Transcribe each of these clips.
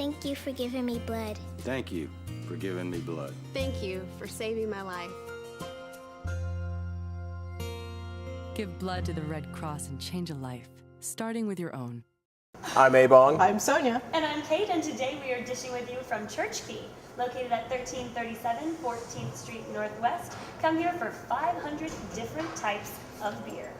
Thank you for giving me blood. Thank you for giving me blood. Thank you for saving my life. Give blood to the Red Cross and change a life, starting with your own. I'm Ebong. I'm Sonya. And I'm Kate, and today we are dishing with you from Churchkey, located at 1337 14th Street Northwest. Come here for 500 different types of beer.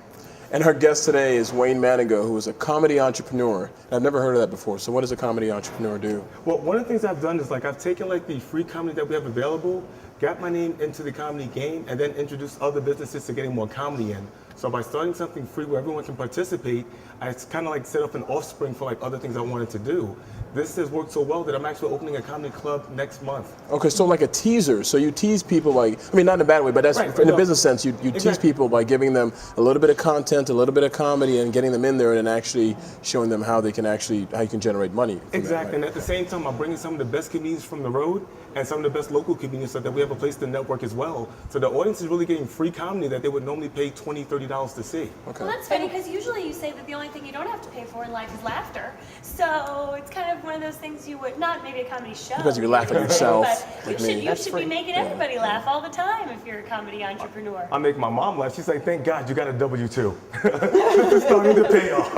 And our guest today is Wayne Manigo, who is a comedy entrepreneur. I've never heard of that before. So what does a comedy entrepreneur do? Well, one of the things I've done is I've taken the free comedy that we have available, got my name into the comedy game, and then introduced other businesses to getting more comedy in. So by starting something free where everyone can participate, I kind of set up an offspring for other things I wanted to do. This has worked so well that I'm actually opening a comedy club next month. Okay, so like a teaser. So you tease people not in a bad way, but that's Right, in no. a business sense. You tease people by giving them a little bit of content, a little bit of comedy, and getting them in there and actually showing them how you can generate money. Exactly, and at the same time, I'm bringing some of the best comedians from the road and some of the best local comedians so that we have a place to network as well. So the audience is really getting free comedy that they would normally pay $20, $30 to see. Okay. Well, that's funny because usually you say that the only thing you don't have to pay for in life is laughter. So it's kind of one of those things you would, not maybe a comedy show. Because you laugh at yourself, But like you me. should be making everybody laugh all the time if you're a comedy entrepreneur. I make my mom laugh. She's like, thank God you got a W-2. It's starting to pay off.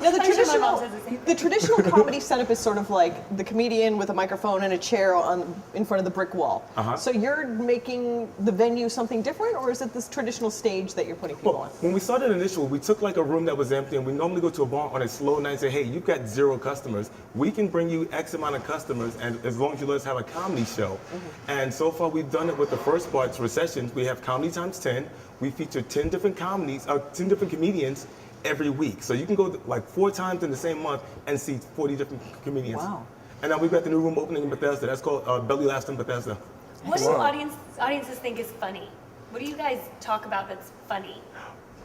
Now, I'm sure my mom says the same thing. the traditional comedy setup is sort of like the comedian with a microphone and a chair in front of the brick wall. So you're making the venue something different, or is it this traditional stage that you're putting people on? When we started initially, we took a room that was empty, and we normally go to a bar on a slow night and say, hey, you've got 0 customers. We can bring you X amount of customers, and as long as you let us have a comedy show. And so far, we've done it with the first part's recessions. We have Comedy Times 10. We feature 10 different 10 different comedians every week. So you can go 4 times in the same month and see 40 different comedians. Wow. And now we've got the new room opening in Bethesda. That's called Belly Laughs in Bethesda. What do audiences think is funny? What do you guys talk about that's funny?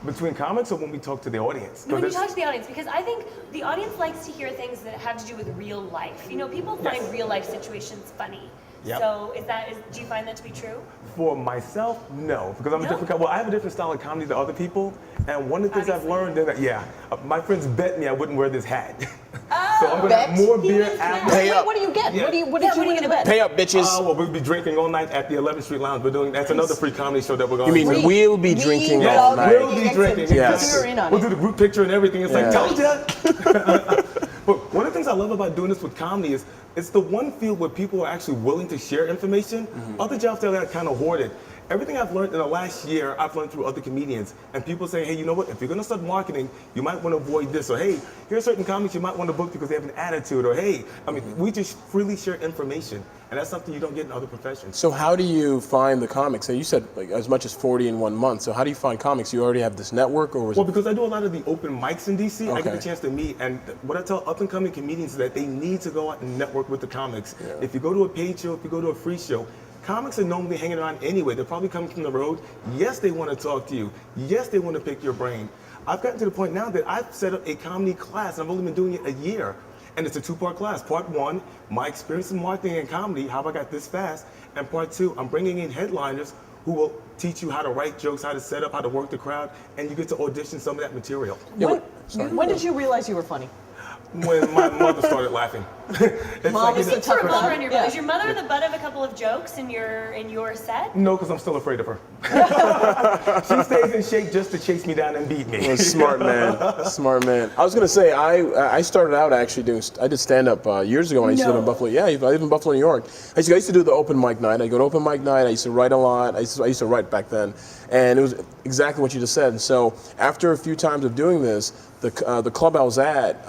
Between comics or when we talk to the audience? When you talk to the audience, because I think the audience likes to hear things that have to do with real life. People find real life situations funny. Yep. So do you find that to be true? For myself, no, because I'm a different. Well, I have a different style of comedy than other people, and one of the things I've learned my friends bet me I wouldn't wear this hat. So I'm gonna have more beer after. Pay up. What do you get? Yeah. What did you win in the bet? Pay up, bitches. Well, we'll be drinking all night at the 11th Street Lounge. That's another free comedy show that we're going You mean to. we'll be drinking all night? We'll be drinking. Yes. You're in on We'll it. do the group picture and everything. It's Yeah. told ya. But one of the things I love about doing this with comedy is it's the one field where people are actually willing to share information. Other jobs that are kind of hoarded. Everything I've learned in the last year, I've learned through other comedians. And people say, hey, you know what? If you're going to start marketing, you might want to avoid this. Or, hey, here's certain comics you might want to book because they have an attitude. Or, hey, we just freely share information. And that's something you don't get in other professions. So how do you find the comics? So you said as much as 40 in 1 month. So how do you find comics? You already have this network, or was Well, because I do a lot of the open mics in DC, I get Okay. a chance to meet. And what I tell up-and-coming comedians is that they need to go out and network with the comics. Yeah. If you go to a paid show, if you go to a free show, comics are normally hanging around anyway. They're probably coming from the road. Yes, they want to talk to you. Yes, they want to pick your brain. I've gotten to the point now that I've set up a comedy class, and I've only been doing it a year. And it's a 2-part class. Part 1, my experience in marketing and comedy, how I got this fast. And Part 2, I'm bringing in headliners who will teach you how to write jokes, how to set up, how to work the crowd, and you get to audition some of that material. When did you realize you were funny? When my mother started laughing. Mom is the Is your tougher mother one. in your Is your mother the butt of a couple of jokes in your set? No, because I'm still afraid of her. She stays in shape just to chase me down and beat me. Well, smart man, smart man. I was gonna say I started out actually I did stand up years ago when I used to live in Buffalo. Yeah, I live in Buffalo, New York. I used to do the open mic night. I go to open mic night. I used to write a lot. I used to write back then, and it was exactly what you just said. And so after a few times of doing this, the club I was at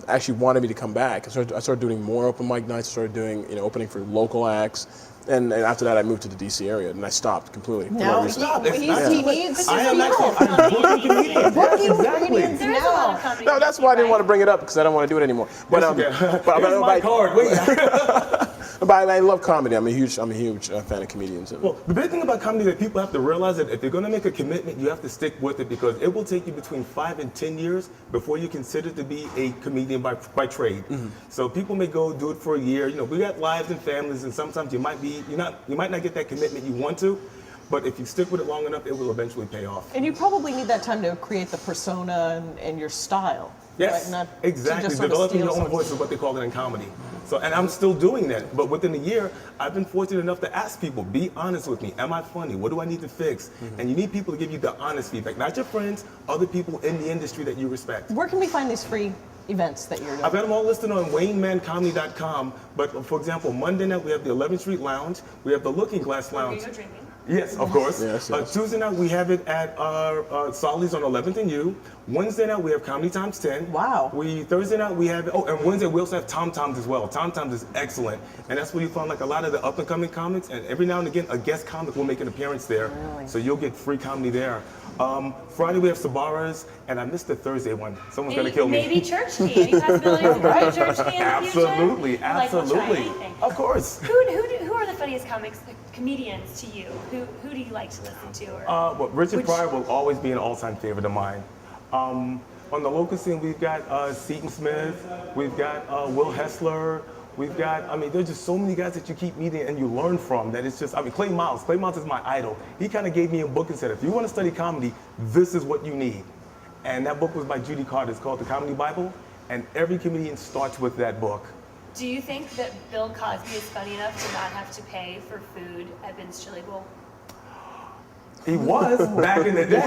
actually wanted me to come back. I started doing more open mic nights. I started doing opening for local acts. And after that, I moved to the DC area, and I stopped completely. for Now no reason. he needs I am people. booking comedians. Booking Exactly. comedians There is a lot of now. comedy. No, that's why I didn't want to bring it up because I don't want to do it anymore. But Here's my card. Wait. But I love comedy. I'm a huge fan of comedians. Well, the big thing about comedy that people have to realize that if you're going to make a commitment, you have to stick with it because it will take you between 5 and 10 years before you consider to be a comedian by trade. So people may go do it for a year. We got lives and families, and sometimes you might not get that commitment you want to. But if you stick with it long enough, it will eventually pay off. And you probably need that time to create the persona and your style. Yes, right? Not exactly. To just sort of Developing steal your own someone's- voice is what they call it in comedy. So, and I'm still doing that. But within a year, I've been fortunate enough to ask people, be honest with me. Am I funny? What do I need to fix? And you need people to give you the honest feedback, not your friends, other people in the industry that you respect. Where can we find these free events that you're doing? I've got them all listed on WayneManComedy.com. But for example, Monday night we have the 11th Street Lounge. We have the Looking Glass We're Lounge. gonna go drinking. Yes, of course. Yes. Tuesday night we have it at Solly's on 11th and U. Wednesday night we have Comedy Times 10. Wow. Thursday night we have, and Wednesday we also have Tom Toms as well. Tom Toms is excellent. And that's where you find like a lot of the up and coming comics, and every now and again a guest comic will make an appearance there. Really? So you'll get free comedy there. Friday we have Sabara's, and I missed the Thursday one. Someone's gonna kill me. Maybe Churchkey. Any possibilities to go to Churchkey in the future? Absolutely, Like, we'll try absolutely. anything. Of course. Who are the funniest comedians to you? Who do you like to listen to? Or Well, Richard which- Pryor will always be an all-time favorite of mine. On the local scene, we've got Seton Smith, we've got Will Hessler, we've got, I mean, there's just so many guys that you keep meeting and you learn from that it's just, I mean, Clay Miles is my idol. He kind of gave me a book and said, if you want to study comedy, this is what you need. And that book was by Judy Carter. It's called The Comedy Bible, and every comedian starts with that book. Do you think that Bill Cosby is funny enough to not have to pay for food at Ben's Chili Bowl? He was back in the day.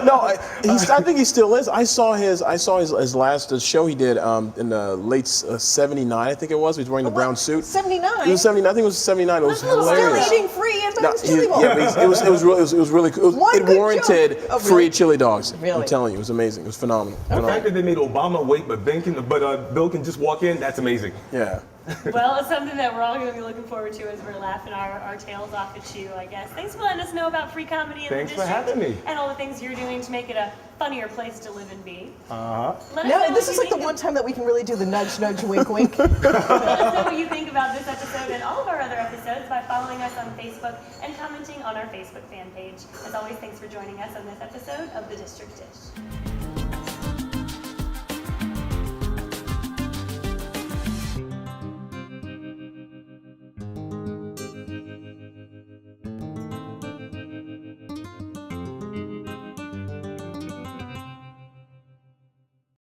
No, I think he still is. I saw his last show he did in the late '79, I think it was. He was wearing the brown suit. 79? It was 79. I think it was '79. It was Still hilarious. eating free at No, Ben's Chili Bowl. yeah, but it was really cool. One It good warranted joke. Oh, free really? chili dogs. Really? I'm telling you, it was amazing. It was phenomenal. The fact that they made Obama wait, but Bill can just walk in, that's amazing. Yeah. Well, it's something that we're all going to be looking forward to as we're laughing our tails off at you, I guess. Thanks for letting us know about free comedy in Thanks the for district. having me. And all the things you're doing to make it a funnier place to live and be. Uh-huh. Let us No, know this what is you like the think one time that we can really do the nudge, nudge, wink, wink. Let us know what you think about this episode and all of our other episodes by following us on Facebook and commenting on our Facebook fan page. As always, thanks for joining us on this episode of The District Dish.